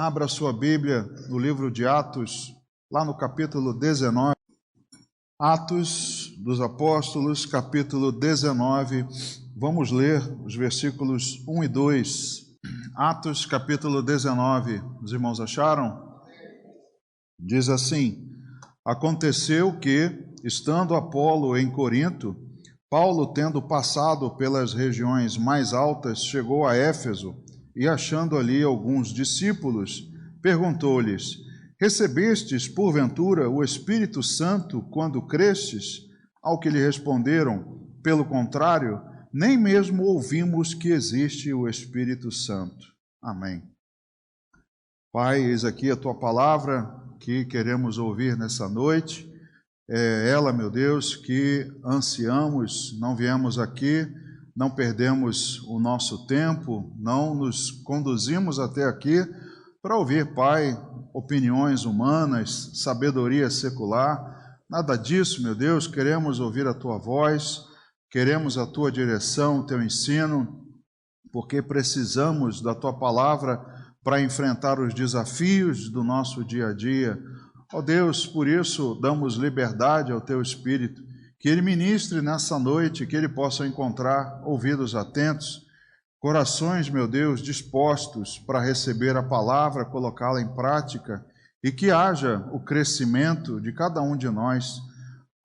Abra sua Bíblia no livro de Atos, lá no capítulo 19. Atos dos Apóstolos, capítulo 19. Vamos ler os versículos 1 e 2. Atos, capítulo 19. Os irmãos acharam? Diz assim: Aconteceu que, estando Apolo em Corinto, Paulo, tendo passado pelas regiões mais altas, chegou a Éfeso e, achando ali alguns discípulos, perguntou-lhes: Recebestes, porventura, o Espírito Santo quando crestes? Ao que lhe responderam: Pelo contrário, nem mesmo ouvimos que existe o Espírito Santo. Amém. Pai, eis aqui a Tua palavra que queremos ouvir nessa noite. É ela, meu Deus, que ansiamos, não viemos aqui, não perdemos o nosso tempo, não nos conduzimos até aqui para ouvir, Pai, opiniões humanas, sabedoria secular, nada disso, meu Deus. Queremos ouvir a Tua voz, queremos a Tua direção, o Teu ensino, porque precisamos da Tua palavra para enfrentar os desafios do nosso dia a dia. Ó Deus, por isso damos liberdade ao Teu Espírito, que Ele ministre nessa noite, que Ele possa encontrar ouvidos atentos, corações, meu Deus, dispostos para receber a palavra, colocá-la em prática, e que haja o crescimento de cada um de nós.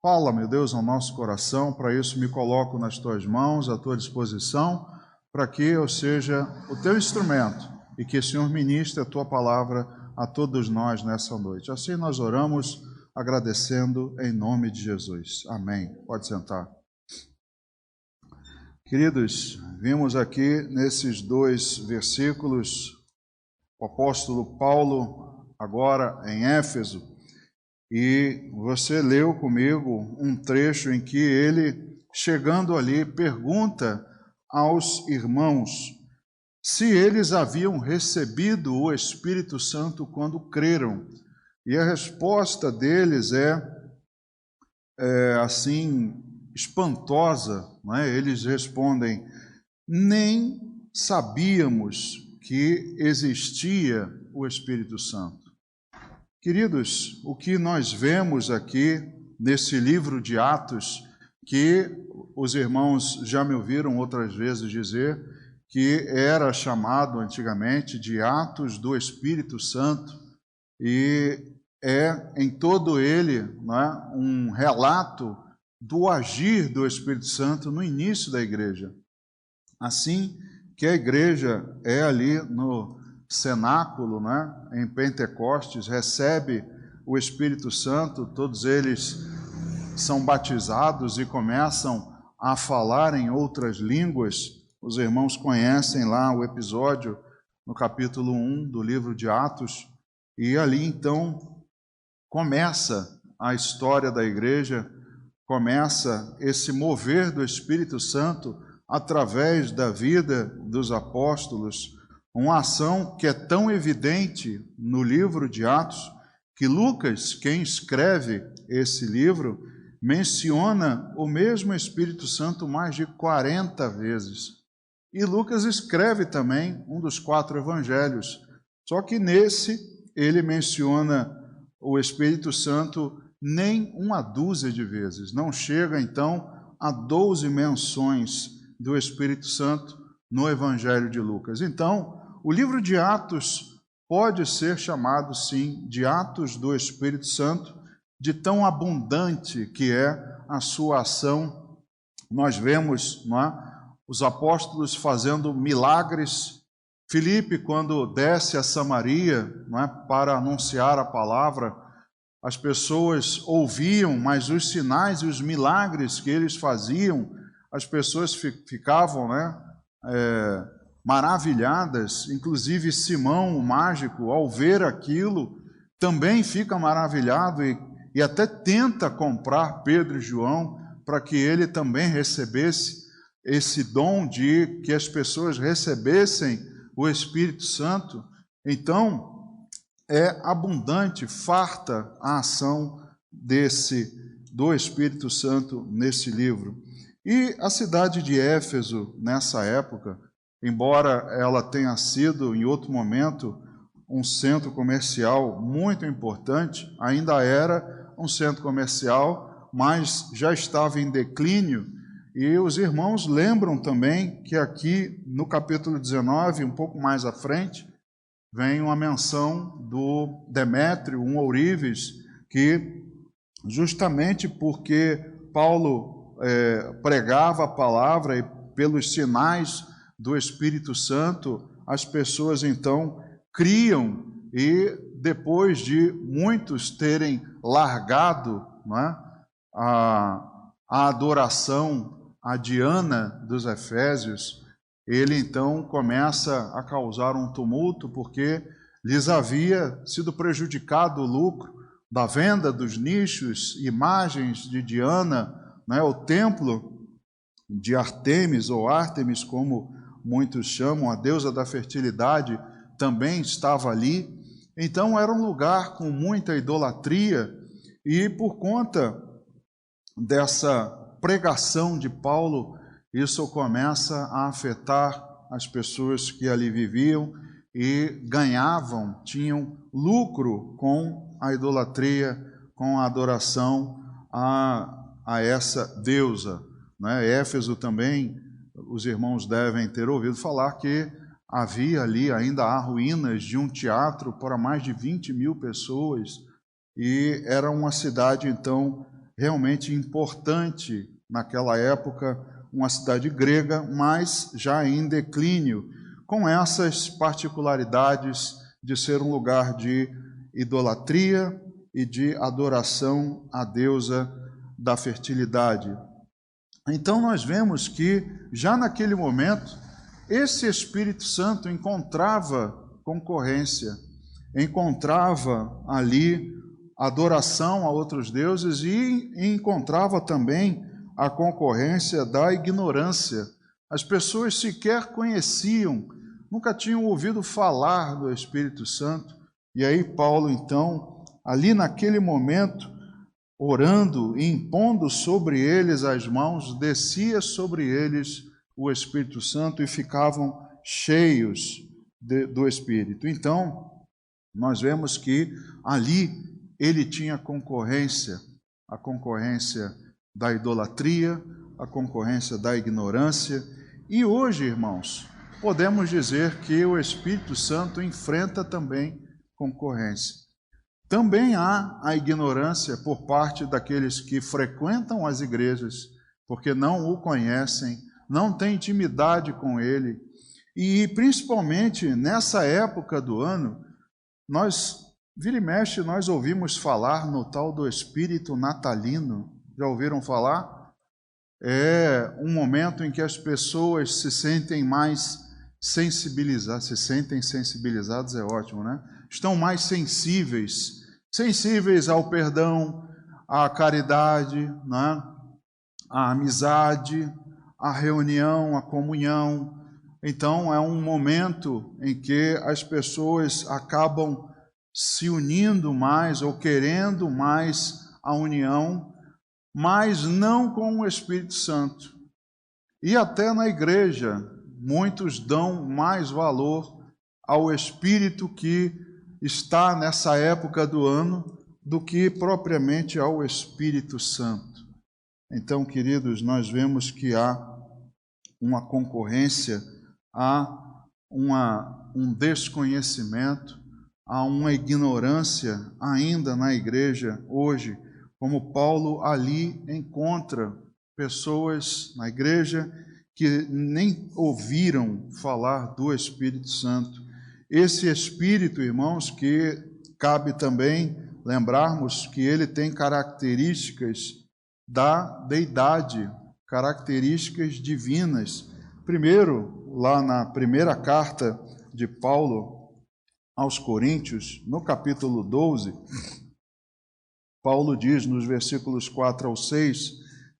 Fala, meu Deus, ao nosso coração. Para isso me coloco nas Tuas mãos, à Tua disposição, para que eu seja o Teu instrumento e que o Senhor ministre a Tua palavra a todos nós nessa noite. Assim nós oramos, agradecendo em nome de Jesus. Amém. Pode sentar. Queridos, vimos aqui nesses dois versículos o apóstolo Paulo, agora em Éfeso, e você leu comigo um trecho em que ele, chegando ali, pergunta aos irmãos se eles haviam recebido o Espírito Santo quando creram. E a resposta deles é assim, espantosa, não é? Eles respondem: nem sabíamos que existia o Espírito Santo. Queridos, o que nós vemos aqui nesse livro de Atos, que os irmãos já me ouviram outras vezes dizer que era chamado antigamente de Atos do Espírito Santo, e é em todo ele, né, um relato do agir do Espírito Santo no início da igreja. Assim que a igreja é ali no cenáculo, né, em Pentecostes, recebe o Espírito Santo, todos eles são batizados e começam a falar em outras línguas. Os irmãos conhecem lá o episódio no capítulo 1 do livro de Atos, e ali então começa a história da igreja, começa esse mover do Espírito Santo através da vida dos apóstolos, uma ação que é tão evidente no livro de Atos, que Lucas, quem escreve esse livro, menciona o mesmo Espírito Santo mais de 40 vezes. E Lucas escreve também um dos 4 evangelhos, só que nesse ele menciona o Espírito Santo nem uma dúzia de vezes. Não chega então a 12 menções do Espírito Santo no evangelho de Lucas. Então, o livro de Atos pode ser chamado, sim, de Atos do Espírito Santo, de tão abundante que é a sua ação. Nós vemos, não é, os apóstolos fazendo milagres. Filipe, quando desce a Samaria, não é, para anunciar a palavra, as pessoas ouviam, mas os sinais e os milagres que eles faziam, as pessoas ficavam, né, maravilhadas. Inclusive Simão, o mágico, ao ver aquilo, também fica maravilhado e até tenta comprar Pedro e João para que ele também recebesse esse dom de que as pessoas recebessem o Espírito Santo. Então, é abundante, farta a ação do Espírito Santo nesse livro. E a cidade de Éfeso, nessa época, embora ela tenha sido, em outro momento, um centro comercial muito importante, ainda era um centro comercial, mas já estava em declínio, e os irmãos lembram também que aqui no capítulo 19, um pouco mais à frente, vem uma menção do Demétrio, um ourives, que justamente porque Paulo pregava a palavra e pelos sinais do Espírito Santo, as pessoas então criam, e depois de muitos terem largado, não é, a adoração a Diana dos Efésios, ele então começa a causar um tumulto, porque lhes havia sido prejudicado o lucro da venda dos nichos, imagens de Diana, né, o templo de Artemis, ou Ártemis, como muitos chamam, a deusa da fertilidade, também estava ali. Então era um lugar com muita idolatria, e por conta dessa pregação de Paulo, isso começa a afetar as pessoas que ali viviam e ganhavam, tinham lucro com a idolatria, com a adoração a essa deusa, né? Éfeso também, os irmãos devem ter ouvido falar que havia ali, ainda há ruínas de um teatro para mais de 20.000 pessoas, e era uma cidade então realmente importante naquela época, uma cidade grega, mas já em declínio, com essas particularidades de ser um lugar de idolatria e de adoração à deusa da fertilidade. Então nós vemos que, já naquele momento, esse Espírito Santo encontrava concorrência, encontrava ali adoração a outros deuses e encontrava também a concorrência da ignorância. As pessoas sequer conheciam, nunca tinham ouvido falar do Espírito Santo. E aí Paulo, então, ali naquele momento, orando e impondo sobre eles as mãos, descia sobre eles o Espírito Santo e ficavam cheios do Espírito. Então, nós vemos que ali ele tinha concorrência, a concorrência da idolatria, a concorrência da ignorância. E hoje, irmãos, podemos dizer que o Espírito Santo enfrenta também concorrência. Também há a ignorância por parte daqueles que frequentam as igrejas, porque não o conhecem, não têm intimidade com ele. E principalmente nessa época do ano, vira e mexe, nós ouvimos falar no tal do espírito natalino. Já ouviram falar? É um momento em que as pessoas se sentem mais sensibilizadas. Se sentem sensibilizados é ótimo, né? Estão mais sensíveis ao perdão, à caridade, né? À amizade, à reunião, à comunhão. Então é um momento em que as pessoas acabam se unindo mais ou querendo mais a união, mas não com o Espírito Santo. E até na igreja, muitos dão mais valor ao Espírito que está nessa época do ano do que propriamente ao Espírito Santo. Então, queridos, nós vemos que há uma concorrência, há um desconhecimento, há uma ignorância ainda na igreja hoje, como Paulo ali encontra pessoas na igreja que nem ouviram falar do Espírito Santo. Esse Espírito, irmãos, que cabe também lembrarmos que ele tem características da deidade, características divinas. Primeiro, lá na primeira carta de Paulo aos Coríntios, no capítulo 12, Paulo diz nos versículos 4 ao 6,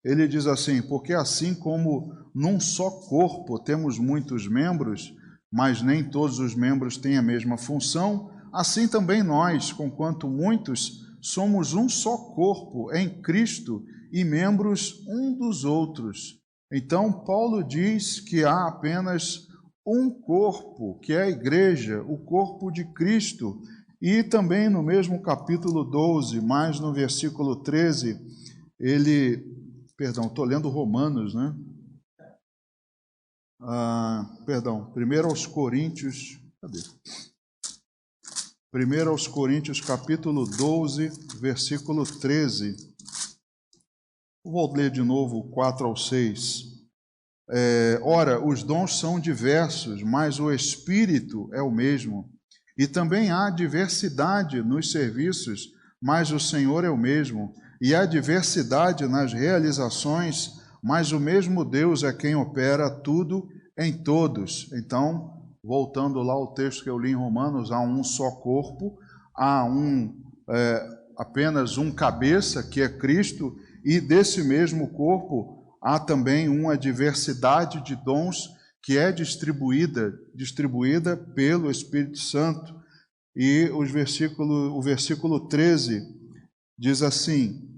ele diz assim: porque assim como num só corpo temos muitos membros, mas nem todos os membros têm a mesma função, assim também nós, conquanto muitos, somos um só corpo em Cristo e membros um dos outros. Então, Paulo diz que há apenas um corpo, que é a igreja, o corpo de Cristo. E também no mesmo capítulo 12, mais no versículo 13, estou lendo Romanos, né? 1 aos Coríntios, cadê? 1 aos Coríntios, capítulo 12, versículo 13. Vou ler de novo 4 ao 6. Ora, os dons são diversos, mas o Espírito é o mesmo. E também há diversidade nos serviços, mas o Senhor é o mesmo. E há diversidade nas realizações, mas o mesmo Deus é quem opera tudo em todos. Então, voltando lá ao texto que eu li em Romanos, há um só corpo, há apenas um cabeça, que é Cristo, e desse mesmo corpo há também uma diversidade de dons que é distribuída pelo Espírito Santo. E o versículo 13 diz assim: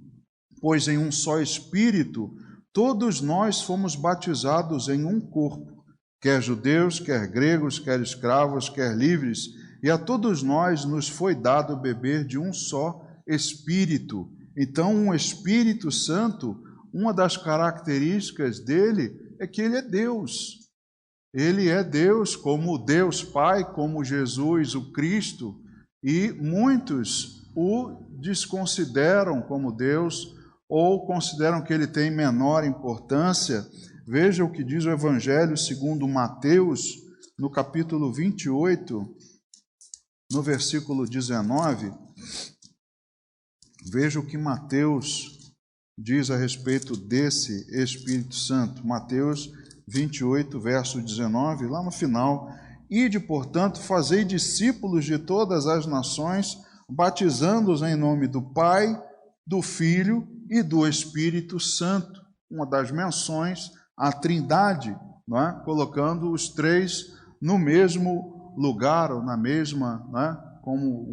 pois em um só Espírito todos nós fomos batizados em um corpo, quer judeus, quer gregos, quer escravos, quer livres, e a todos nós nos foi dado beber de um só Espírito. Então, um Espírito Santo, uma das características dele é que ele é Deus. Ele é Deus, como Deus Pai, como Jesus, o Cristo, e muitos o desconsideram como Deus ou consideram que ele tem menor importância. Veja o que diz o Evangelho segundo Mateus, no capítulo 28, no versículo 19. Veja o que Mateus diz a respeito desse Espírito Santo. Mateus 28, verso 19, lá no final: ide, portanto, fazei discípulos de todas as nações, batizando-os em nome do Pai, do Filho e do Espírito Santo. Uma das menções à Trindade, não é? Colocando os três no mesmo lugar, ou na mesma, não é? Como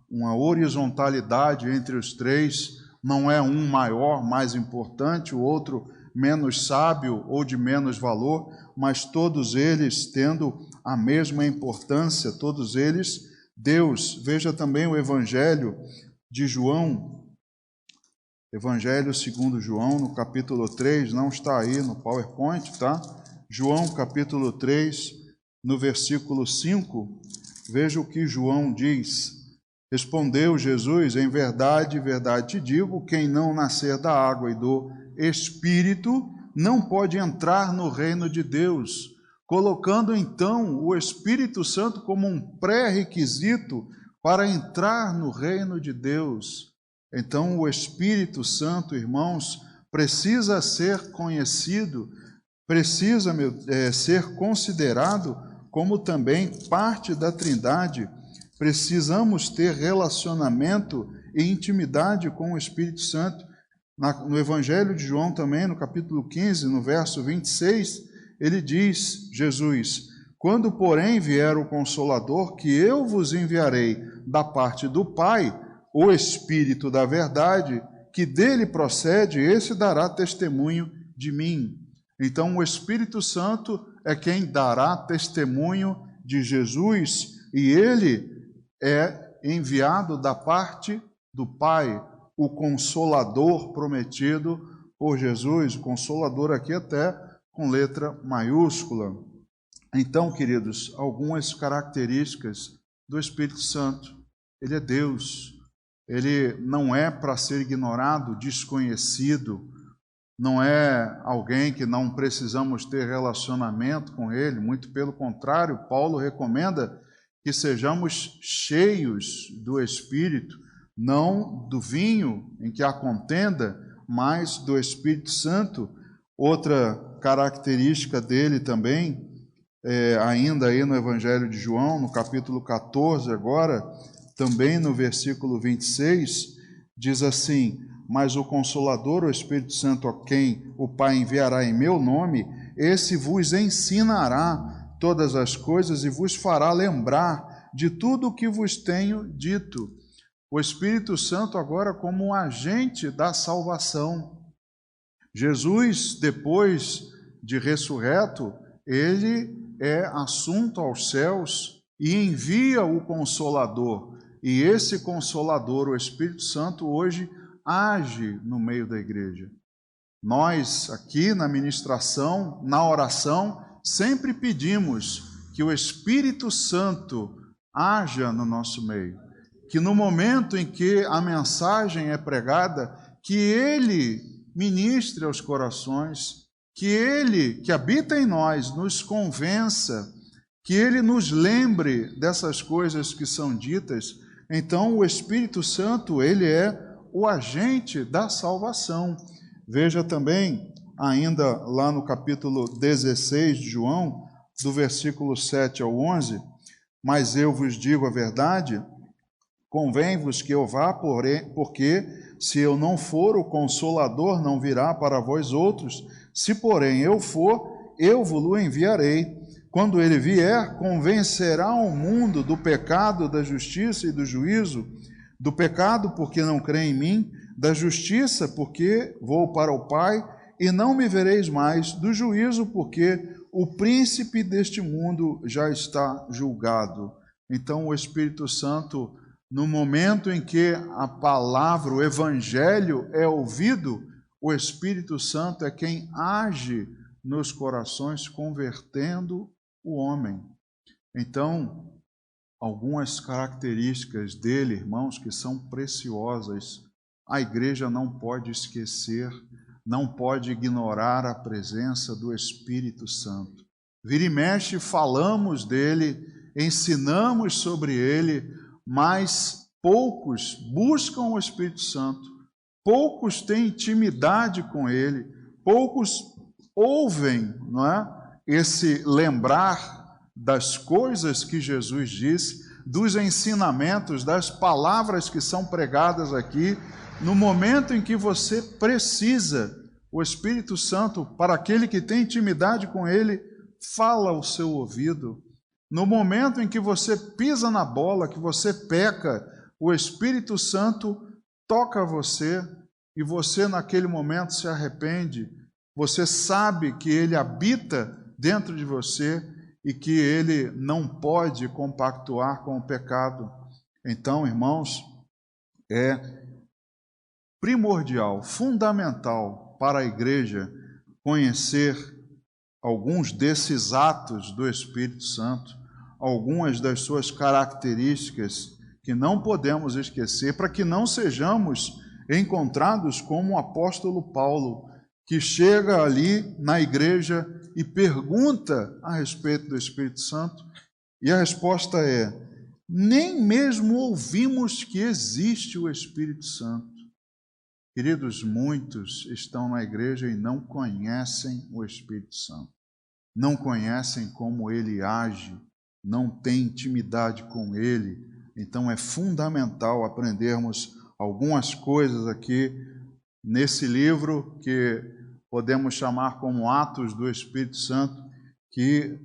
uma horizontalidade entre os três. Não é um maior, mais importante, o outro menos sábio ou de menos valor, mas todos eles tendo a mesma importância, todos eles Deus. Veja também o Evangelho de João, Evangelho segundo João, no capítulo 3, não está aí no PowerPoint, tá? João, capítulo 3, no versículo 5, veja o que João diz. Respondeu Jesus: em verdade, verdade te digo, quem não nascer da água e do Espírito não pode entrar no reino de Deus, colocando então o Espírito Santo como um pré-requisito para entrar no reino de Deus. Então o Espírito Santo, irmãos, precisa ser conhecido, precisa ser considerado como também parte da Trindade. Precisamos ter relacionamento e intimidade com o Espírito Santo. No Evangelho de João também, no capítulo 15, no verso 26, ele diz, Jesus: quando, porém, vier o Consolador, que eu vos enviarei da parte do Pai, o Espírito da verdade, que dele procede, esse dará testemunho de mim. Então, o Espírito Santo é quem dará testemunho de Jesus, e ele é enviado da parte do Pai, o Consolador prometido por Jesus, o Consolador aqui até com letra maiúscula. Então, queridos, algumas características do Espírito Santo. Ele é Deus, ele não é para ser ignorado, desconhecido, não é alguém que não precisamos ter relacionamento com ele, muito pelo contrário, Paulo recomenda que sejamos cheios do Espírito, não do vinho em que há contenda, mas do Espírito Santo. Outra característica dele também, ainda aí no Evangelho de João, no capítulo 14 agora, também no versículo 26, diz assim: mas o Consolador, o Espírito Santo, a quem o Pai enviará em meu nome, esse vos ensinará todas as coisas e vos fará lembrar de tudo o que vos tenho dito. O Espírito Santo agora como um agente da salvação. Jesus, depois de ressurreto, ele é assunto aos céus e envia o Consolador. E esse Consolador, o Espírito Santo, hoje age no meio da igreja. Nós, aqui na ministração, na oração, sempre pedimos que o Espírito Santo haja no nosso meio. Que no momento em que a mensagem é pregada, que Ele ministre aos corações, que Ele, que habita em nós, nos convença, que Ele nos lembre dessas coisas que são ditas. Então, o Espírito Santo, Ele é o agente da salvação. Veja também, ainda lá no capítulo 16 de João, do versículo 7 ao 11, mas eu vos digo a verdade, convém-vos que eu vá, porque se eu não for, o Consolador não virá para vós outros. Se, porém, eu for, eu vos-lo enviarei. Quando ele vier, convencerá o mundo do pecado, da justiça e do juízo. Do pecado, porque não crê em mim, da justiça, porque vou para o Pai, e não me vereis mais, do juízo, porque o príncipe deste mundo já está julgado. Então, o Espírito Santo, no momento em que a palavra, o Evangelho é ouvido, o Espírito Santo é quem age nos corações, convertendo o homem. Então, algumas características dele, irmãos, que são preciosas, a igreja não pode esquecer, não pode ignorar a presença do Espírito Santo. Vira e mexe, falamos dele, ensinamos sobre ele, mas poucos buscam o Espírito Santo, poucos têm intimidade com ele, poucos ouvem, não é? Esse lembrar das coisas que Jesus disse, dos ensinamentos, das palavras que são pregadas aqui, no momento em que você precisa, o Espírito Santo, para aquele que tem intimidade com ele, fala ao seu ouvido. No momento em que você pisa na bola, que você peca, o Espírito Santo toca você e você naquele momento se arrepende. Você sabe que ele habita dentro de você e que ele não pode compactuar com o pecado. Então, irmãos, é primordial, fundamental para a igreja conhecer alguns desses atos do Espírito Santo, algumas das suas características que não podemos esquecer, para que não sejamos encontrados como o apóstolo Paulo, que chega ali na igreja e pergunta a respeito do Espírito Santo, e a resposta é: nem mesmo ouvimos que existe o Espírito Santo. Queridos, muitos estão na igreja e não conhecem o Espírito Santo, não conhecem como ele age, não têm intimidade com ele. Então é fundamental aprendermos algumas coisas aqui nesse livro que podemos chamar como Atos do Espírito Santo, que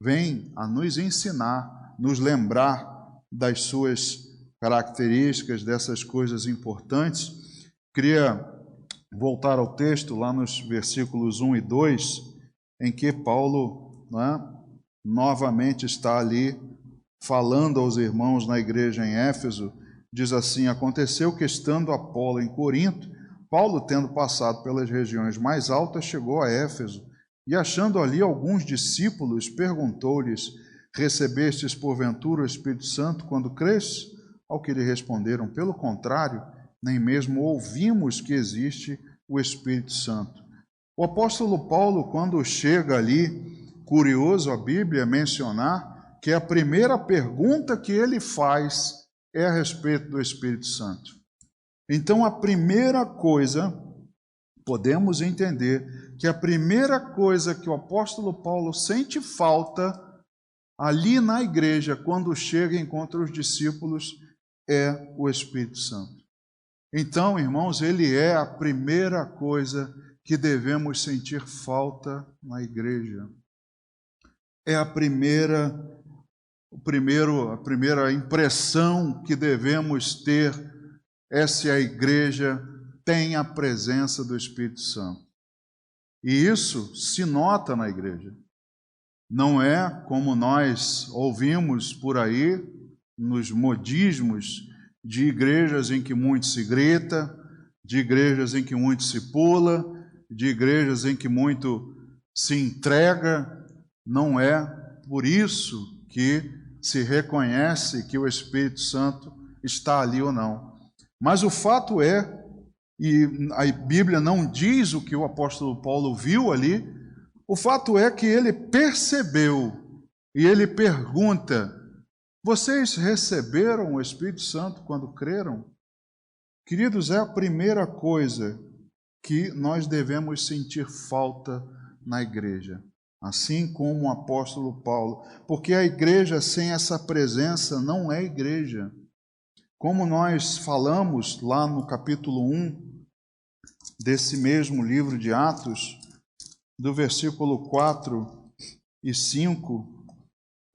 vem a nos ensinar, nos lembrar das suas características, dessas coisas importantes. Queria voltar ao texto lá nos versículos 1 e 2, em que Paulo, novamente está ali falando aos irmãos na igreja em Éfeso. Diz assim: aconteceu que, estando Apolo em Corinto, Paulo, tendo passado pelas regiões mais altas, chegou a Éfeso, e achando ali alguns discípulos, perguntou-lhes: recebestes porventura o Espírito Santo quando cresce? Ao que lhe responderam: pelo contrário, nem mesmo ouvimos que existe o Espírito Santo. O apóstolo Paulo, quando chega ali, curioso a Bíblia mencionar que a primeira pergunta que ele faz é a respeito do Espírito Santo. Então, a primeira coisa, podemos entender que a primeira coisa que o apóstolo Paulo sente falta ali na igreja, quando chega e encontra os discípulos, é o Espírito Santo. Então, irmãos, ele é a primeira coisa que devemos sentir falta na igreja. É a primeira impressão que devemos ter é se a igreja tem a presença do Espírito Santo. E isso se nota na igreja. Não é como nós ouvimos por aí, nos modismos de igrejas em que muito se grita, de igrejas em que muito se pula, de igrejas em que muito se entrega. Não é por isso que se reconhece que o Espírito Santo está ali ou não. Mas o fato é, e a Bíblia não diz o que o apóstolo Paulo viu ali, o fato é que ele percebeu, e ele pergunta: vocês receberam o Espírito Santo quando creram? Queridos, é a primeira coisa que nós devemos sentir falta na igreja, assim como o apóstolo Paulo, porque a igreja sem essa presença não é igreja. Como nós falamos lá no capítulo 1 desse mesmo livro de Atos, do versículo 4 e 5,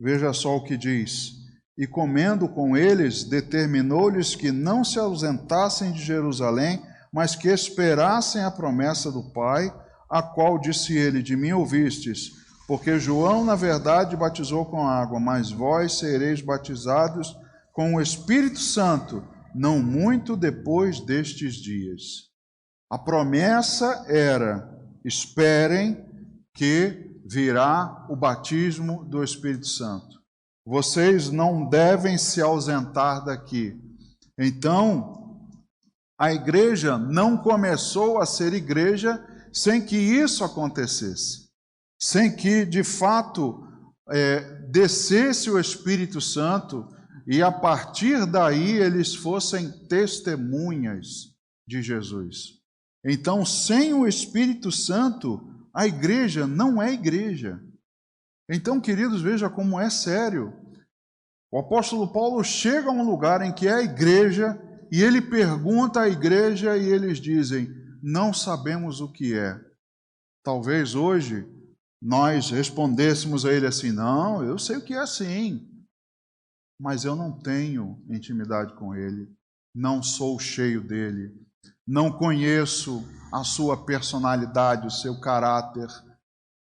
veja só o que diz: e comendo com eles, determinou-lhes que não se ausentassem de Jerusalém, mas que esperassem a promessa do Pai, a qual disse ele: de mim ouvistes, porque João, na verdade, batizou com água, mas vós sereis batizados com o Espírito Santo, não muito depois destes dias. A promessa era: esperem que virá o batismo do Espírito Santo. Vocês não devem se ausentar daqui. Então, a igreja não começou a ser igreja sem que isso acontecesse, sem que, de fato, descesse o Espírito Santo e, a partir daí, eles fossem testemunhas de Jesus. Então, sem o Espírito Santo, a igreja não é igreja. Então, queridos, veja como é sério. O apóstolo Paulo chega a um lugar em que é a igreja e ele pergunta à igreja e eles dizem: não sabemos o que é. Talvez hoje nós respondêssemos a ele assim: não, eu sei o que é sim, mas eu não tenho intimidade com ele, não sou cheio dele, não conheço a sua personalidade, o seu caráter,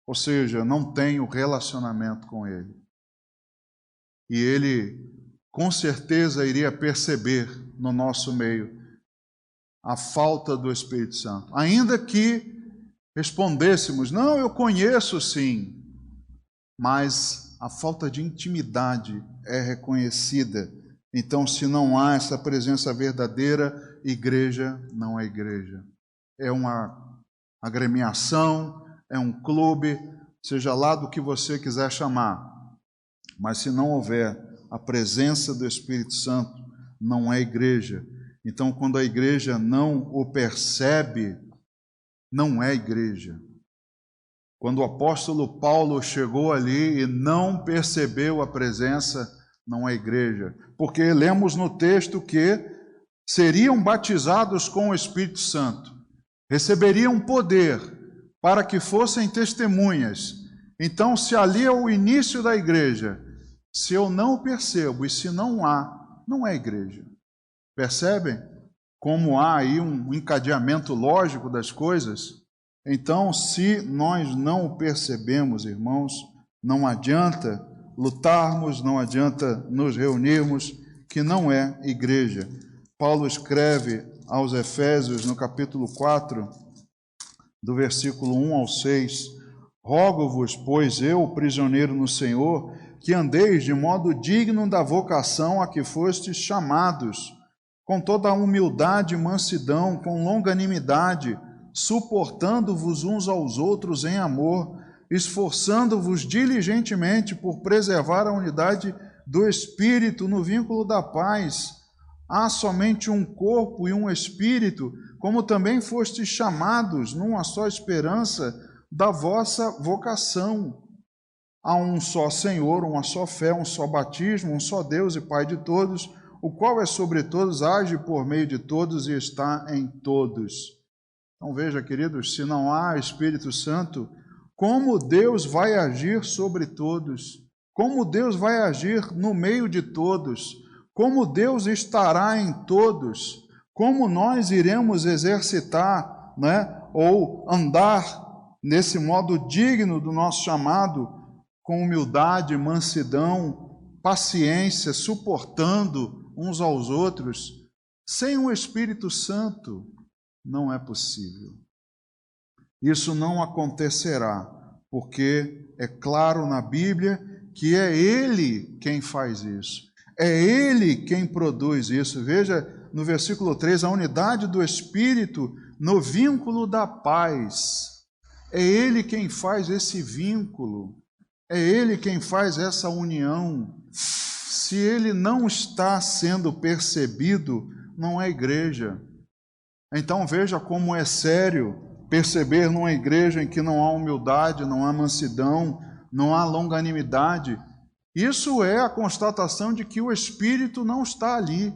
ou seja, não tenho relacionamento com ele. E ele, com certeza, iria perceber no nosso meio a falta do Espírito Santo. Ainda que respondêssemos: não, eu conheço sim, mas a falta de intimidade é reconhecida. Então, se não há essa presença verdadeira, igreja não é igreja. É uma agremiação, é um clube, seja lá do que você quiser chamar. Mas se não houver a presença do Espírito Santo, não é igreja. Então, quando a igreja não o percebe, não é igreja. Quando o apóstolo Paulo chegou ali e não percebeu a presença, não é igreja. Porque lemos no texto que seriam batizados com o Espírito Santo, receberiam poder para que fossem testemunhas. Então, se ali é o início da igreja, se eu não percebo e se não há, não é igreja. Percebem como há aí um encadeamento lógico das coisas? Então, se nós não o percebemos, irmãos, não adianta lutarmos, não adianta nos reunirmos, que não é igreja. Paulo escreve aos Efésios, no capítulo 4, do versículo 1 ao 6, rogo-vos, pois eu, prisioneiro no Senhor, que andeis de modo digno da vocação a que fostes chamados, com toda a humildade e mansidão, com longanimidade, suportando-vos uns aos outros em amor, esforçando-vos diligentemente por preservar a unidade do Espírito no vínculo da paz. Há somente um corpo e um Espírito, como também fostes chamados numa só esperança da vossa vocação. Há um só Senhor, uma só fé, um só batismo, um só Deus e Pai de todos, o qual é sobre todos, age por meio de todos e está em todos. Então veja, queridos, se não há Espírito Santo, como Deus vai agir sobre todos? Como Deus vai agir no meio de todos? Como Deus estará em todos? Como nós iremos exercitar, ou andar nesse modo digno do nosso chamado? com humildade, mansidão, paciência, suportando uns aos outros, sem o Espírito Santo, não é possível. Isso não acontecerá, porque é claro na Bíblia que é Ele quem faz isso. É Ele quem produz isso. Veja no versículo 3, a unidade do Espírito no vínculo da paz. É Ele quem faz esse vínculo. É Ele quem faz essa união. Se Ele não está sendo percebido, não é igreja. Então veja como é sério perceber numa igreja em que não há humildade, não há mansidão, não há longanimidade. Isso é a constatação de que o Espírito não está ali.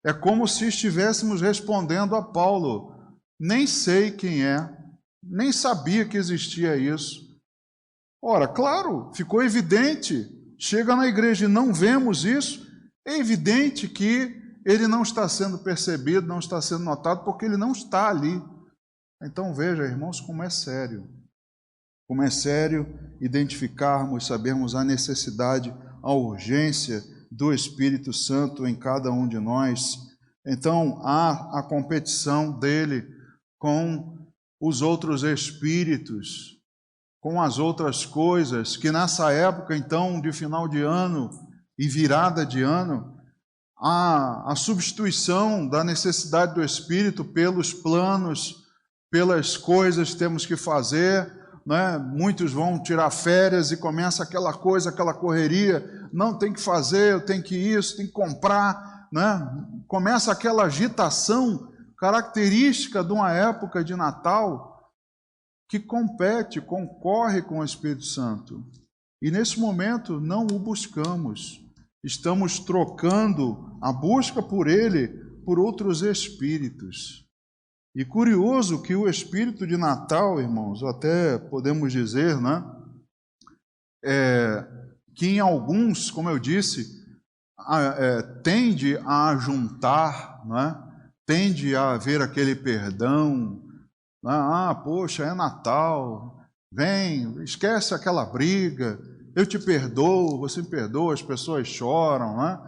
É como se estivéssemos respondendo a Paulo: nem sei quem é, nem sabia que existia isso. Ora, claro, ficou evidente. Chega na igreja e não vemos isso, é evidente que ele não está sendo percebido, não está sendo notado, porque ele não está ali. Então veja, irmãos, como é sério. Como é sério identificarmos, sabermos a necessidade, a urgência do Espírito Santo em cada um de nós. Então há a competição dele com os outros espíritos, com as outras coisas, que nessa época então de final de ano e virada de ano, a substituição da necessidade do Espírito pelos planos, pelas coisas que temos que fazer, né? Muitos vão tirar férias e começa aquela coisa, aquela correria, não tem que fazer, eu tenho que isso, tem que comprar, né? Começa aquela agitação característica de uma época de Natal que compete, concorre com o Espírito Santo. E nesse momento não o buscamos. Estamos trocando a busca por ele por outros espíritos. E curioso que o espírito de Natal, irmãos, até podemos dizer, né, que em alguns, como eu disse, tende a juntar, né, tende a haver aquele perdão. Né, poxa, é Natal, vem, esquece aquela briga, eu te perdoo, você me perdoa, as pessoas choram. Né?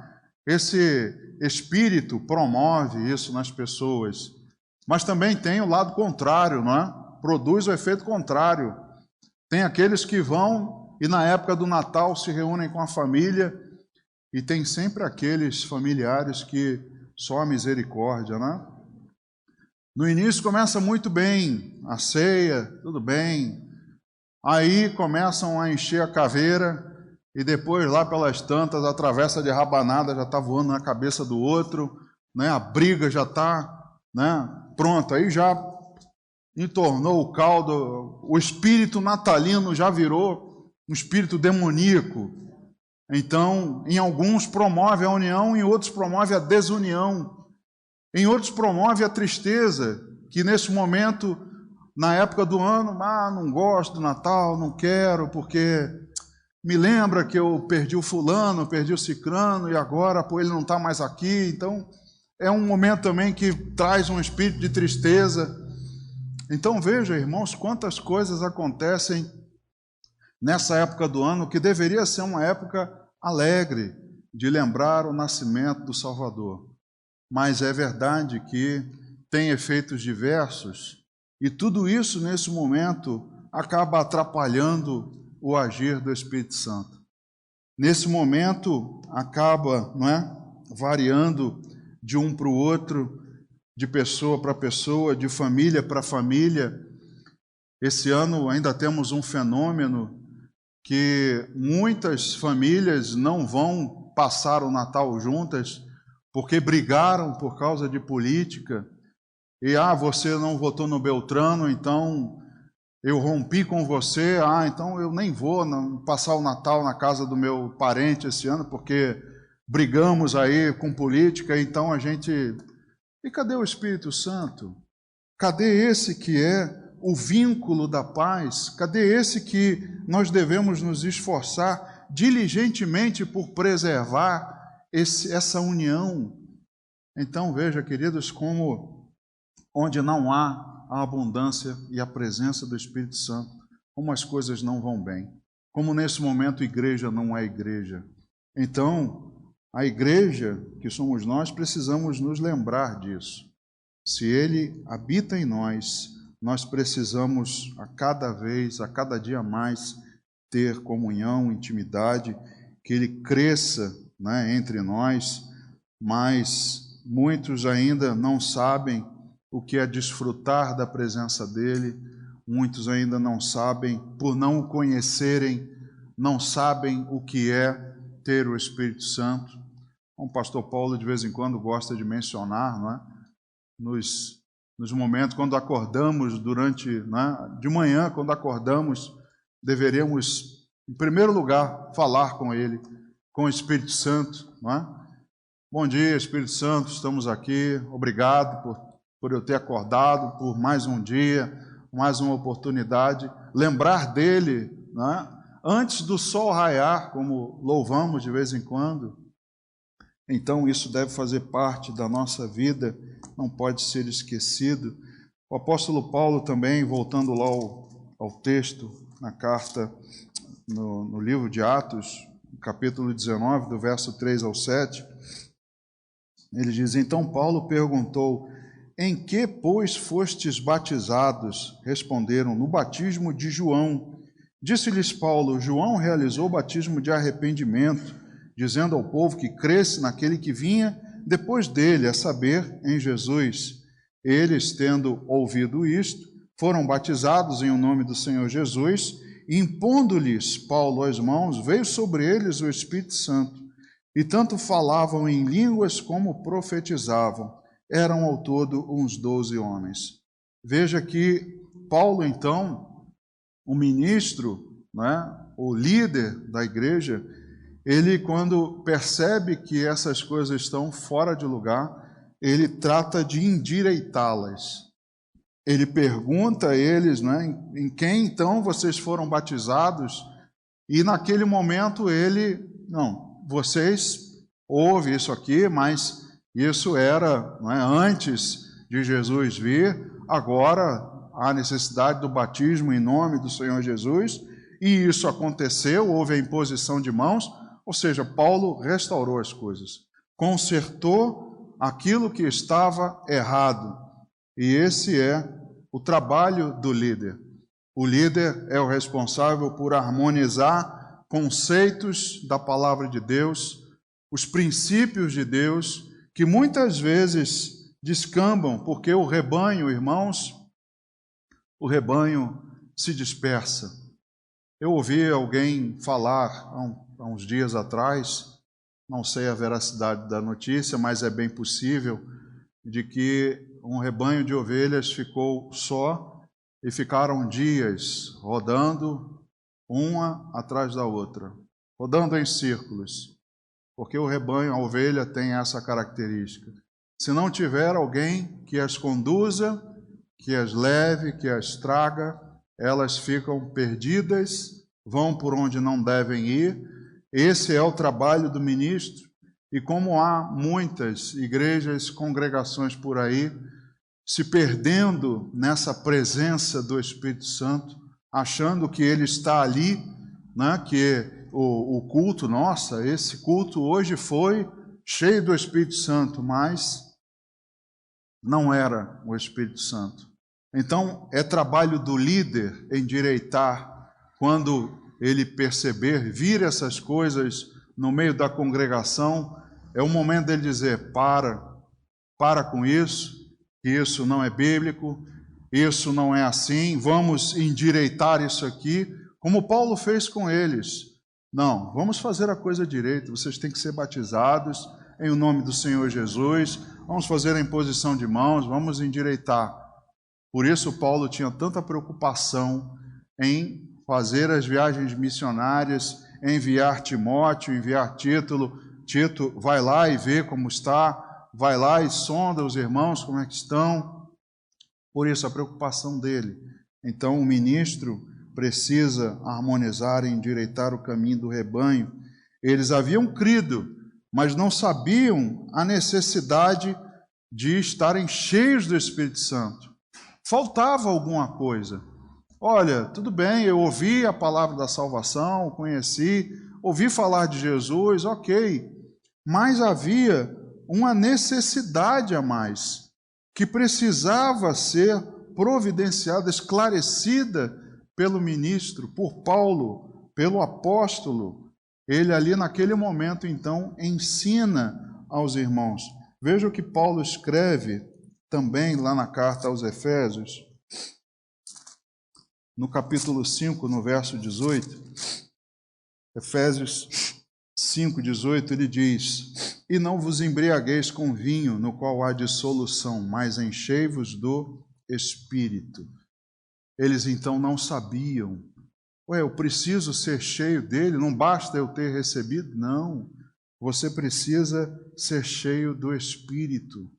Esse espírito promove isso nas pessoas. Mas também tem o lado contrário, não é? Produz o efeito contrário. Tem aqueles que vão e na época do Natal se reúnem com a família e tem sempre aqueles familiares que só a misericórdia, né? No início começa muito bem, a ceia, tudo bem. Aí começam a encher a caveira e depois lá pelas tantas a travessa de rabanada já está voando na cabeça do outro, né? A briga já está, né? Pronto, aí já entornou o caldo, o espírito natalino já virou um espírito demoníaco. Então, em alguns promove a união, em outros promove a desunião, em outros promove a tristeza, que nesse momento, na época do ano, não gosto do Natal, não quero, porque me lembra que eu perdi o fulano, perdi o cicrano, e agora ele não está mais aqui, então é um momento também que traz um espírito de tristeza. Então veja, irmãos, quantas coisas acontecem nessa época do ano, que deveria ser uma época alegre, de lembrar o nascimento do Salvador. Mas é verdade que tem efeitos diversos, e tudo isso nesse momento acaba atrapalhando o agir do Espírito Santo. Nesse momento acaba, não é, variando de um para o outro, de pessoa para pessoa, de família para família. Esse ano ainda temos um fenômeno que muitas famílias não vão passar o Natal juntas porque brigaram por causa de política. E você não votou no Beltrano, então eu rompi com você, então eu nem vou passar o Natal na casa do meu parente esse ano porque brigamos aí com política, então a gente... E cadê o Espírito Santo? Cadê esse que é o vínculo da paz? Cadê esse que nós devemos nos esforçar diligentemente por preservar essa união? Então veja, queridos, como onde não há a abundância e a presença do Espírito Santo, como as coisas não vão bem. como nesse momento igreja não é igreja. Então, a igreja, que somos nós, precisamos nos lembrar disso. Se Ele habita em nós, nós precisamos a cada dia mais, ter comunhão, intimidade, que Ele cresça, né, entre nós, mas muitos ainda não sabem o que é desfrutar da presença dEle, muitos ainda não sabem, por não o conhecerem, não sabem o que é ter o Espírito Santo. O pastor Paulo de vez em quando gosta de mencionar, não é? Nos momentos quando acordamos de manhã, quando acordamos, deveríamos, em primeiro lugar, falar com Ele, com o Espírito Santo, não é? Bom dia, Espírito Santo, estamos aqui, obrigado por eu ter acordado, por mais um dia, mais uma oportunidade, lembrar dEle, não é? Antes do sol raiar, como louvamos de vez em quando. Então isso deve fazer parte da nossa vida, não pode ser esquecido. O apóstolo Paulo também, voltando lá ao texto, na carta, no livro de Atos, capítulo 19, do verso 3 ao 7, ele diz: então Paulo perguntou: em que, pois, fostes batizados? Responderam: no batismo de João. Disse-lhes Paulo: João realizou o batismo de arrependimento, dizendo ao povo que cresce naquele que vinha depois dele, a saber, em Jesus. Eles, tendo ouvido isto, foram batizados em o nome do Senhor Jesus, e impondo-lhes Paulo as mãos, veio sobre eles o Espírito Santo, e tanto falavam em línguas como profetizavam. Eram ao todo uns 12 homens. Veja que Paulo, então, o ministro, né, o líder da igreja, ele, quando percebe que essas coisas estão fora de lugar, ele trata de endireitá-las. Ele pergunta a eles, né, em quem então vocês foram batizados? E naquele momento vocês ouvem isso aqui, mas isso era, não é, antes de Jesus vir. Agora há necessidade do batismo em nome do Senhor Jesus, e isso aconteceu, houve a imposição de mãos, ou seja, Paulo restaurou as coisas, consertou aquilo que estava errado, e esse é o trabalho do líder. O líder é o responsável por harmonizar conceitos da palavra de Deus, os princípios de Deus, que muitas vezes descambam, porque o rebanho, irmãos, o rebanho se dispersa. Eu ouvi alguém falar há uns dias atrás, não sei a veracidade da notícia, mas é bem possível, de que um rebanho de ovelhas ficou só e ficaram dias rodando uma atrás da outra, rodando em círculos, porque o rebanho, a ovelha, tem essa característica. Se não tiver alguém que as conduza, que as leve, que as traga, elas ficam perdidas, vão por onde não devem ir. Esse é o trabalho do ministro. E como há muitas igrejas, congregações por aí, se perdendo nessa presença do Espírito Santo, achando que Ele está ali, né, que o culto, nossa, esse culto hoje foi cheio do Espírito Santo, mas não era o Espírito Santo. Então, é trabalho do líder endireitar, quando ele perceber, vir essas coisas no meio da congregação, é o momento dele dizer: para com isso, que isso não é bíblico, isso não é assim, vamos endireitar isso aqui, como Paulo fez com eles. Não, vamos fazer a coisa direito, vocês têm que ser batizados em nome do Senhor Jesus, vamos fazer a imposição de mãos, vamos endireitar. Por isso Paulo tinha tanta preocupação em fazer as viagens missionárias, enviar Timóteo, enviar Tito, vai lá e vê como está, vai lá e sonda os irmãos como é que estão. Por isso a preocupação dele. Então o ministro precisa harmonizar e endireitar o caminho do rebanho. Eles haviam crido, mas não sabiam a necessidade de estarem cheios do Espírito Santo. Faltava alguma coisa. Olha, tudo bem, eu ouvi a palavra da salvação, conheci, ouvi falar de Jesus, ok, mas havia uma necessidade a mais, que precisava ser providenciada, esclarecida pelo ministro, por Paulo, pelo apóstolo. Ele ali naquele momento, então, ensina aos irmãos. Veja o que Paulo escreve também lá na carta aos Efésios, no capítulo 5, no verso 18. Efésios 5, 18, ele diz: E não vos embriagueis com vinho, no qual há dissolução, mas enchei-vos do Espírito. Eles então não sabiam. Eu preciso ser cheio dele, não basta eu ter recebido. Não, você precisa ser cheio do Espírito.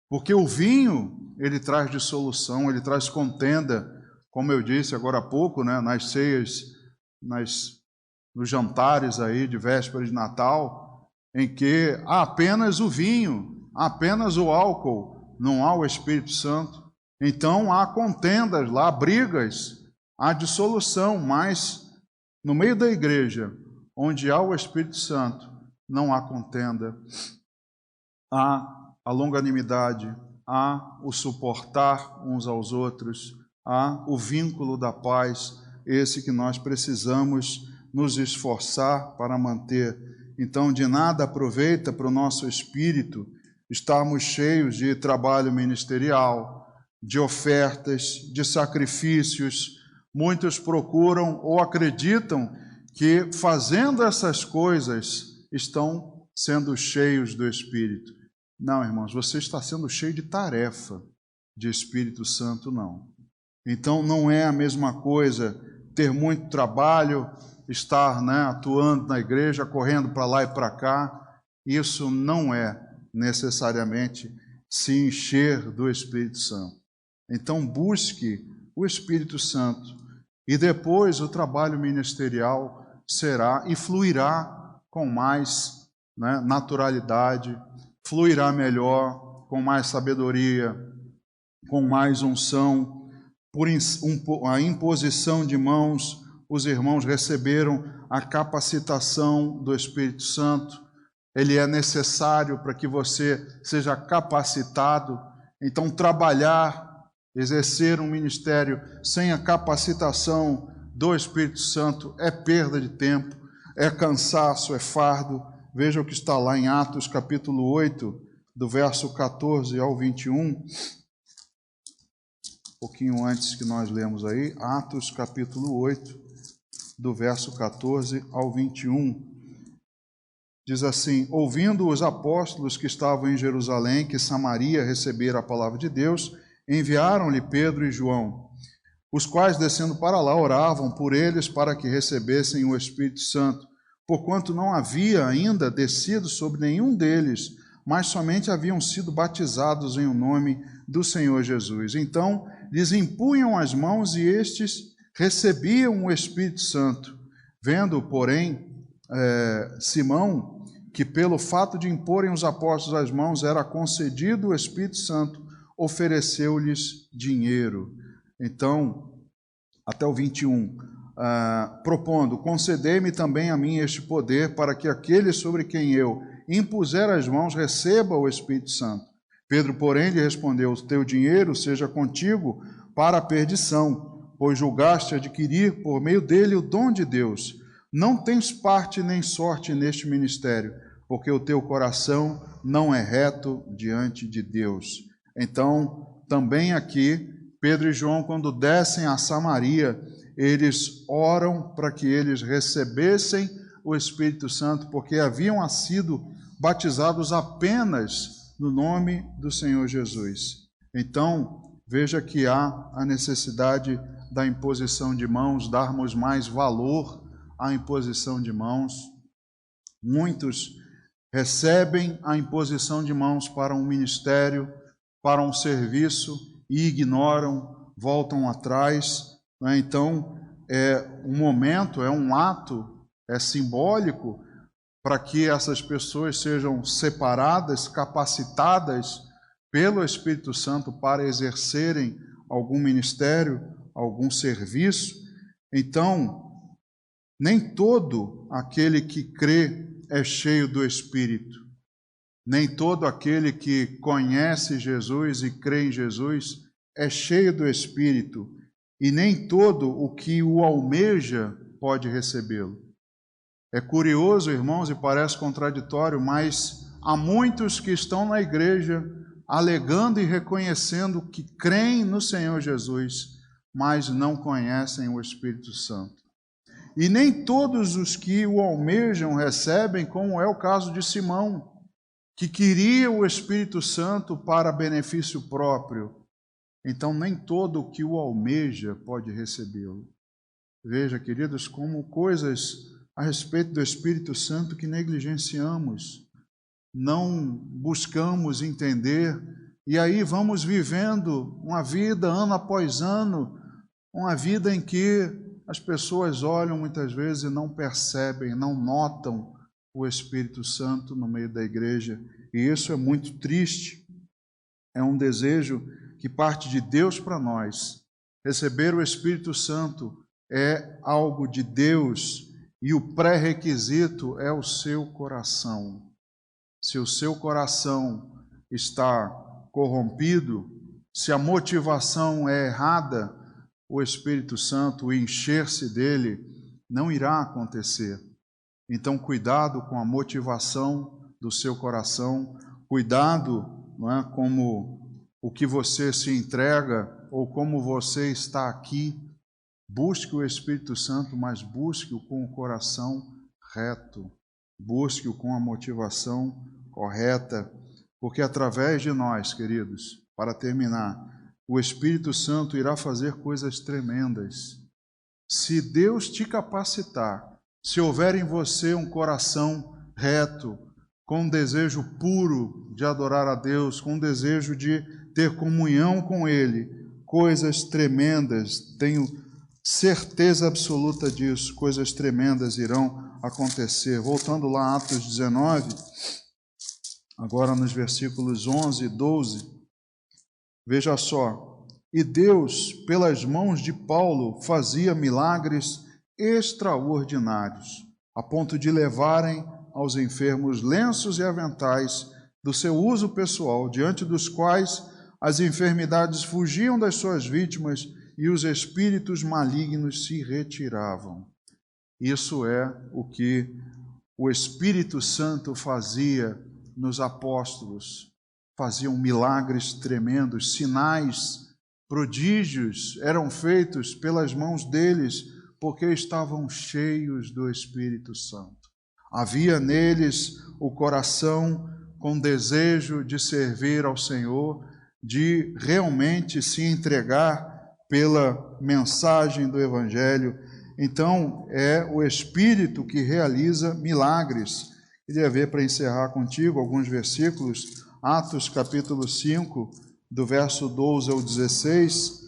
Porque o vinho, ele traz dissolução, ele traz contenda, como eu disse agora há pouco, né, nas ceias, nos jantares aí de véspera de Natal, em que há apenas o vinho, há apenas o álcool, não há o Espírito Santo. Então há contendas lá, brigas, há dissolução, mas no meio da igreja, onde há o Espírito Santo, não há contenda, há a longanimidade, há o suportar uns aos outros, há o vínculo da paz, esse que nós precisamos nos esforçar para manter. Então, de nada aproveita para o nosso espírito estarmos cheios de trabalho ministerial, de ofertas, de sacrifícios. Muitos procuram ou acreditam que fazendo essas coisas estão sendo cheios do Espírito. Não, irmãos, você está sendo cheio de tarefa, de Espírito Santo não. Então não é a mesma coisa ter muito trabalho, estar atuando na igreja, correndo para lá e para cá. Isso não é necessariamente se encher do Espírito Santo. Então busque o Espírito Santo e depois o trabalho ministerial será e fluirá com mais naturalidade, fluirá melhor, com mais sabedoria, com mais unção. Por a imposição de mãos, os irmãos receberam a capacitação do Espírito Santo. Ele é necessário para que você seja capacitado. Então, trabalhar, exercer um ministério sem a capacitação do Espírito Santo é perda de tempo, é cansaço, é fardo. Veja o que está lá em Atos capítulo 8, do verso 14 ao 21. Um pouquinho antes que nós lemos aí, Atos capítulo 8, do verso 14 ao 21. Diz assim: Ouvindo os apóstolos que estavam em Jerusalém, que Samaria recebera a palavra de Deus, enviaram-lhe Pedro e João, os quais, descendo para lá, oravam por eles para que recebessem o Espírito Santo, porquanto não havia ainda descido sobre nenhum deles, mas somente haviam sido batizados em o nome do Senhor Jesus. Então lhes impunham as mãos e estes recebiam o Espírito Santo. Vendo, porém, Simão, que pelo fato de imporem os apóstolos as mãos era concedido o Espírito Santo, ofereceu-lhes dinheiro. Então, até o 21, propondo: concedei-me também a mim este poder, para que aquele sobre quem eu impuser as mãos receba o Espírito Santo. Pedro, porém, lhe respondeu: o teu dinheiro seja contigo para a perdição, pois julgaste adquirir por meio dele o dom de Deus. Não tens parte nem sorte neste ministério, porque o teu coração não é reto diante de Deus. Então, também aqui, Pedro e João, quando descem a Samaria, eles oram para que eles recebessem o Espírito Santo, porque haviam sido batizados apenas no nome do Senhor Jesus. Então, veja que há a necessidade da imposição de mãos, darmos mais valor à imposição de mãos. Muitos recebem a imposição de mãos para um ministério, para um serviço, e ignoram, voltam atrás. Então, é um momento, é um ato, é simbólico para que essas pessoas sejam separadas, capacitadas pelo Espírito Santo para exercerem algum ministério, algum serviço. Então, nem todo aquele que crê é cheio do Espírito. Nem todo aquele que conhece Jesus e crê em Jesus é cheio do Espírito. E nem todo o que o almeja pode recebê-lo. É curioso, irmãos, e parece contraditório, mas há muitos que estão na igreja alegando e reconhecendo que creem no Senhor Jesus, mas não conhecem o Espírito Santo. E nem todos os que o almejam recebem, como é o caso de Simão, que queria o Espírito Santo para benefício próprio. Então, nem todo o que o almeja pode recebê-lo. Veja, queridos, como coisas a respeito do Espírito Santo que negligenciamos, não buscamos entender, e aí vamos vivendo uma vida ano após ano, uma vida em que as pessoas olham muitas vezes e não percebem, não notam o Espírito Santo no meio da igreja, e isso é muito triste. É um desejo que parte de Deus para nós. Receber o Espírito Santo é algo de Deus, e o pré-requisito é o seu coração. Se o seu coração está corrompido, se a motivação é errada, o Espírito Santo, o encher-se dele, não irá acontecer. Então, cuidado com a motivação do seu coração, cuidado, não é, como o que você se entrega ou como você está aqui. Busque o Espírito Santo, mas busque-o com o coração reto, busque-o com a motivação correta, porque através de nós, queridos, para terminar, o Espírito Santo irá fazer coisas tremendas. Se Deus te capacitar, se houver em você um coração reto, com um desejo puro de adorar a Deus, com um desejo de ter comunhão com Ele, coisas tremendas, tenho certeza absoluta disso, coisas tremendas irão acontecer. Voltando lá a Atos 19, agora nos versículos 11 e 12, veja só. E Deus, pelas mãos de Paulo, fazia milagres extraordinários, a ponto de levarem aos enfermos lenços e aventais do seu uso pessoal, diante dos quais as enfermidades fugiam das suas vítimas e os espíritos malignos se retiravam. Isso é o que o Espírito Santo fazia nos apóstolos. Faziam milagres tremendos, sinais, prodígios eram feitos pelas mãos deles, porque estavam cheios do Espírito Santo. Havia neles o coração com desejo de servir ao Senhor, de realmente se entregar pela mensagem do Evangelho. Então, é o Espírito que realiza milagres. Queria ver, para encerrar contigo, alguns versículos, Atos capítulo 5, do verso 12 ao 16.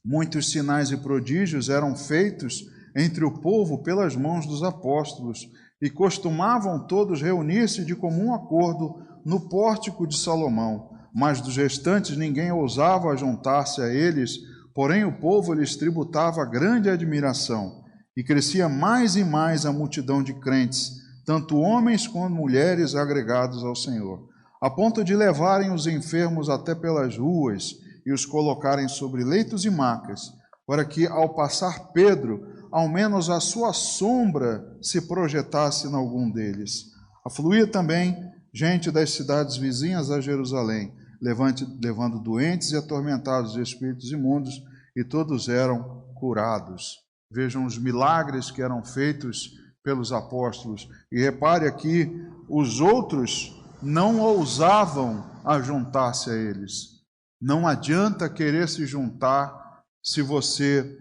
Muitos sinais e prodígios eram feitos entre o povo pelas mãos dos apóstolos, e costumavam todos reunir-se de comum acordo no pórtico de Salomão. Mas dos restantes ninguém ousava juntar-se a eles, porém o povo lhes tributava grande admiração, e crescia mais e mais a multidão de crentes, tanto homens como mulheres agregados ao Senhor, a ponto de levarem os enfermos até pelas ruas e os colocarem sobre leitos e macas, para que, ao passar Pedro, ao menos a sua sombra se projetasse em algum deles. Afluía também gente das cidades vizinhas a Jerusalém, levando doentes e atormentados de espíritos imundos, e todos eram curados. Vejam os milagres que eram feitos pelos apóstolos. E repare aqui, os outros não ousavam ajuntar-se a eles. Não adianta querer se juntar se você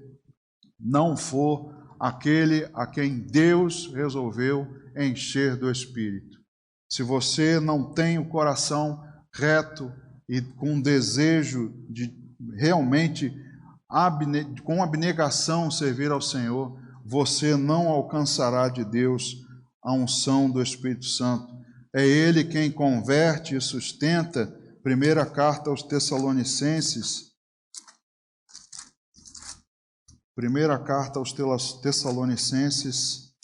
não for aquele a quem Deus resolveu encher do Espírito. Se você não tem o coração reto e com desejo de realmente, com abnegação, servir ao Senhor, você não alcançará de Deus a unção do Espírito Santo. É Ele quem converte e sustenta. Primeira carta aos Tessalonicenses, Primeira carta aos Tessalonicenses,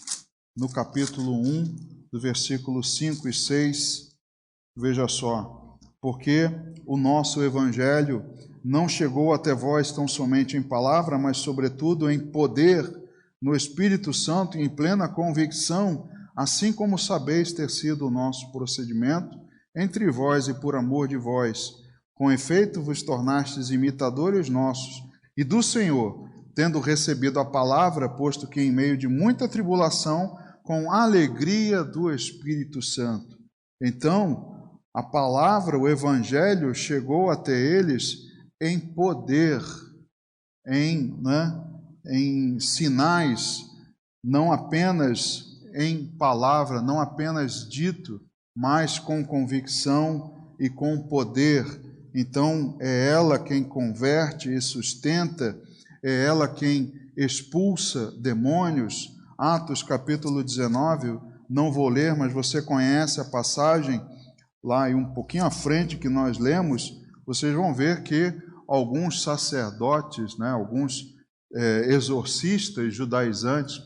no capítulo 1, do versículo 5 e 6, veja só: porque o nosso evangelho não chegou até vós tão somente em palavra, mas sobretudo em poder, no Espírito Santo e em plena convicção, assim como sabeis ter sido o nosso procedimento entre vós e por amor de vós. Com efeito vos tornastes imitadores nossos e do Senhor, tendo recebido a palavra, posto que em meio de muita tribulação, com alegria do Espírito Santo. Então, a palavra, o evangelho, chegou até eles em poder, em sinais, não apenas em palavra, não apenas dito, mas com convicção e com poder. Então, é ela quem converte e sustenta, é ela quem expulsa demônios. Atos capítulo 19, não vou ler, mas você conhece a passagem, lá e um pouquinho à frente que nós lemos, vocês vão ver que alguns sacerdotes, alguns exorcistas, judaizantes,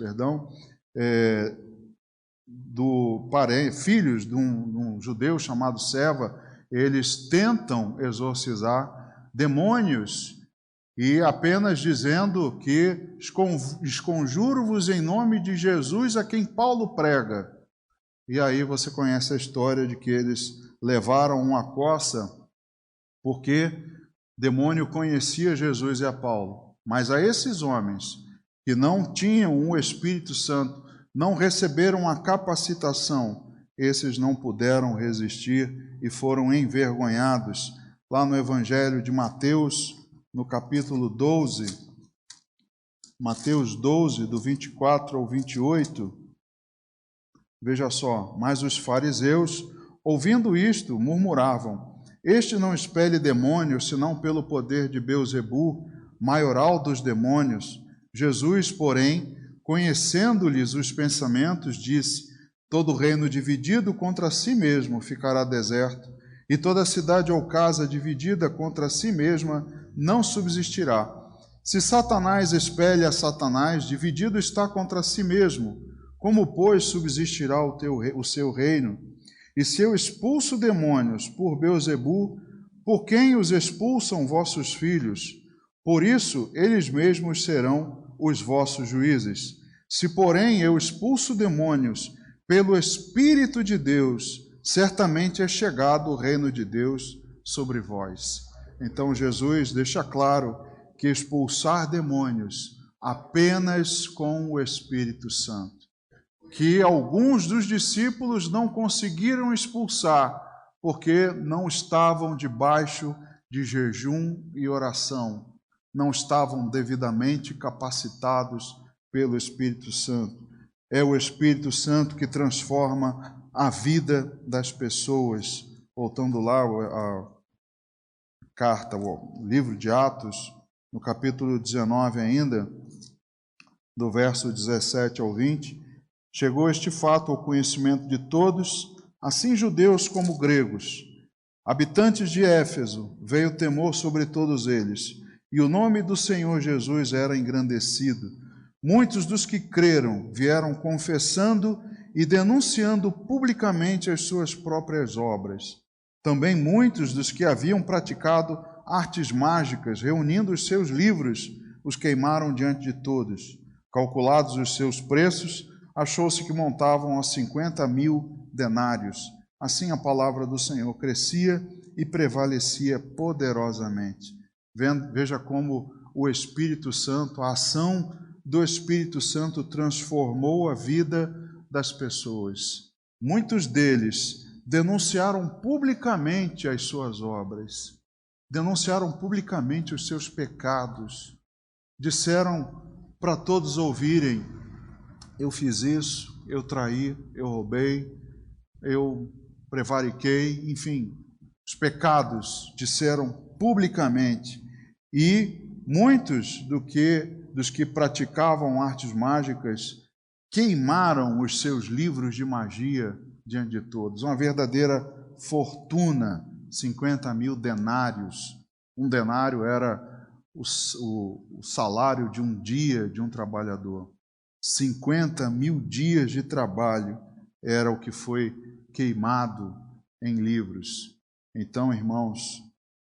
filhos de um judeu chamado Seva, eles tentam exorcizar demônios, e apenas dizendo que esconjuro-vos em nome de Jesus a quem Paulo prega. E aí você conhece a história de que eles levaram uma coça, porque demônio conhecia Jesus e a Paulo. Mas a esses homens que não tinham o Espírito Santo, não receberam a capacitação, esses não puderam resistir e foram envergonhados. Lá no Evangelho de Mateus, no capítulo 12, Mateus 12, do 24 ao 28, veja só: mas os fariseus, ouvindo isto, murmuravam: este não expele demônios, senão pelo poder de Beelzebu, maioral dos demônios. Jesus, porém, conhecendo-lhes os pensamentos, disse: todo reino dividido contra si mesmo ficará deserto, e toda cidade ou casa dividida contra si mesma não subsistirá. Se Satanás expele a Satanás, dividido está contra si mesmo. Como, pois, subsistirá o seu reino? E se eu expulso demônios por Beelzebu, por quem os expulsam vossos filhos? Por isso, eles mesmos serão os vossos juízes. Se, porém, eu expulso demônios pelo Espírito de Deus, certamente é chegado o reino de Deus sobre vós. Então, Jesus deixa claro que expulsar demônios apenas com o Espírito Santo, que alguns dos discípulos não conseguiram expulsar, porque não estavam debaixo de jejum e oração, não estavam devidamente capacitados pelo Espírito Santo. É o Espírito Santo que transforma a vida das pessoas. Voltando lá a carta, o livro de Atos, no capítulo 19 ainda, do verso 17 ao 20, chegou este fato ao conhecimento de todos, assim judeus como gregos. Habitantes de Éfeso, veio temor sobre todos eles, e o nome do Senhor Jesus era engrandecido. Muitos dos que creram vieram confessando e denunciando publicamente as suas próprias obras. Também muitos dos que haviam praticado artes mágicas, reunindo os seus livros, os queimaram diante de todos. Calculados os seus preços, achou-se que montavam a 50.000 denários. Assim a palavra do Senhor crescia e prevalecia poderosamente. Veja como o Espírito Santo, a ação do Espírito Santo transformou a vida das pessoas. Muitos deles denunciaram publicamente as suas obras, denunciaram publicamente os seus pecados, disseram para todos ouvirem: eu fiz isso, eu traí, eu roubei, eu prevariquei, enfim, os pecados disseram publicamente. E muitos dos que praticavam artes mágicas queimaram os seus livros de magia diante de todos. Uma verdadeira fortuna, 50.000 denários. Um denário era o salário de um dia de um trabalhador. 50.000 dias de trabalho era o que foi queimado em livros. Então, irmãos,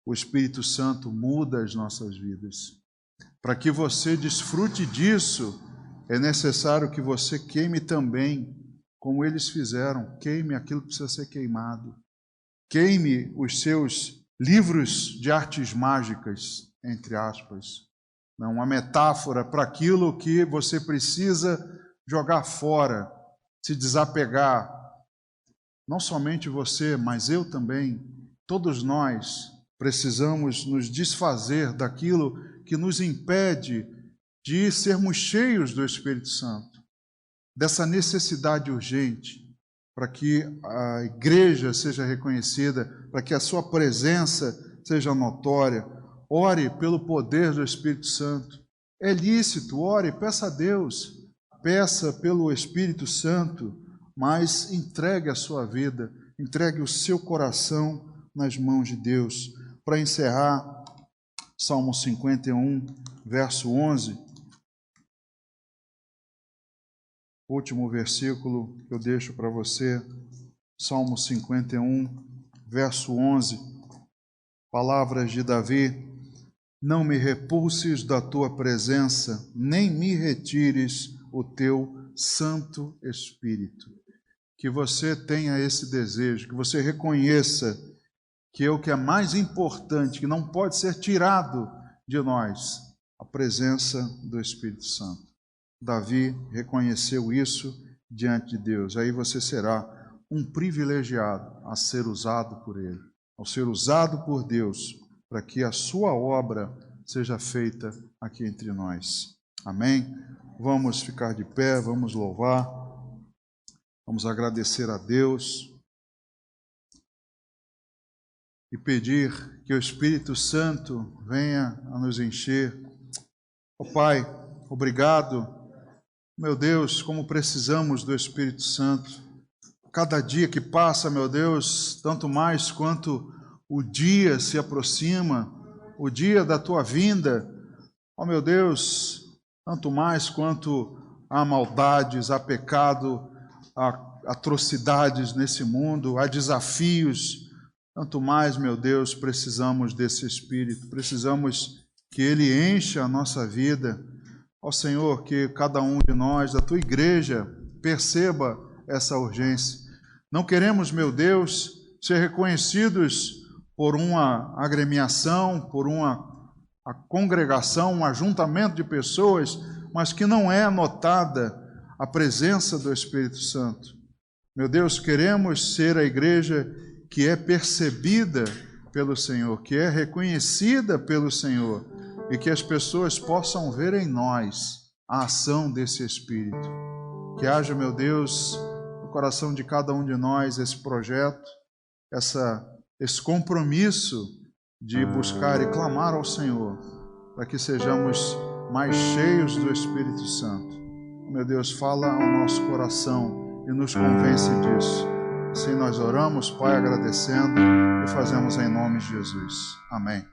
o Espírito Santo muda as nossas vidas. Para que você desfrute disso, é necessário que você queime também, como eles fizeram. Queime aquilo que precisa ser queimado. Queime os seus livros de artes mágicas, entre aspas. Uma metáfora para aquilo que você precisa jogar fora, se desapegar. Não somente você, mas eu também. Todos nós precisamos nos desfazer daquilo que nos impede de sermos cheios do Espírito Santo. Dessa necessidade urgente, para que a igreja seja reconhecida, para que a sua presença seja notória. Ore pelo poder do Espírito Santo. É lícito, ore, peça a Deus, peça pelo Espírito Santo, mas entregue a sua vida, entregue o seu coração nas mãos de Deus. Para encerrar, Salmo 51, verso 11, último versículo que eu deixo para você, Salmo 51, verso 11, palavras de Davi: não me repulses da tua presença, nem me retires o teu Santo Espírito. Que você tenha esse desejo, que você reconheça que é o que é mais importante, que não pode ser tirado de nós, a presença do Espírito Santo. Davi reconheceu isso diante de Deus. Aí você será um privilegiado a ser usado por Ele, ao ser usado por Deus, para que a sua obra seja feita aqui entre nós. Amém? Vamos ficar de pé, vamos louvar, vamos agradecer a Deus e pedir que o Espírito Santo venha a nos encher. Ó Pai, obrigado, meu Deus, como precisamos do Espírito Santo. Cada dia que passa, meu Deus, tanto mais quanto o dia se aproxima, o dia da Tua vinda, ó meu Deus, tanto mais quanto há maldades, há pecado, há atrocidades nesse mundo, há desafios, tanto mais, meu Deus, precisamos desse Espírito, precisamos que Ele encha a nossa vida. Ó Senhor, que cada um de nós, da Tua igreja, perceba essa urgência. Não queremos, meu Deus, ser reconhecidos por uma agremiação, por a congregação, um ajuntamento de pessoas, mas que não é notada a presença do Espírito Santo. Meu Deus, queremos ser a igreja que é percebida pelo Senhor, que é reconhecida pelo Senhor, e que as pessoas possam ver em nós a ação desse Espírito. Que haja, meu Deus, no coração de cada um de nós esse projeto, esse compromisso de buscar e clamar ao Senhor, para que sejamos mais cheios do Espírito Santo. Meu Deus, fala ao nosso coração e nos convence disso. Assim nós oramos, Pai, agradecendo e fazemos em nome de Jesus. Amém.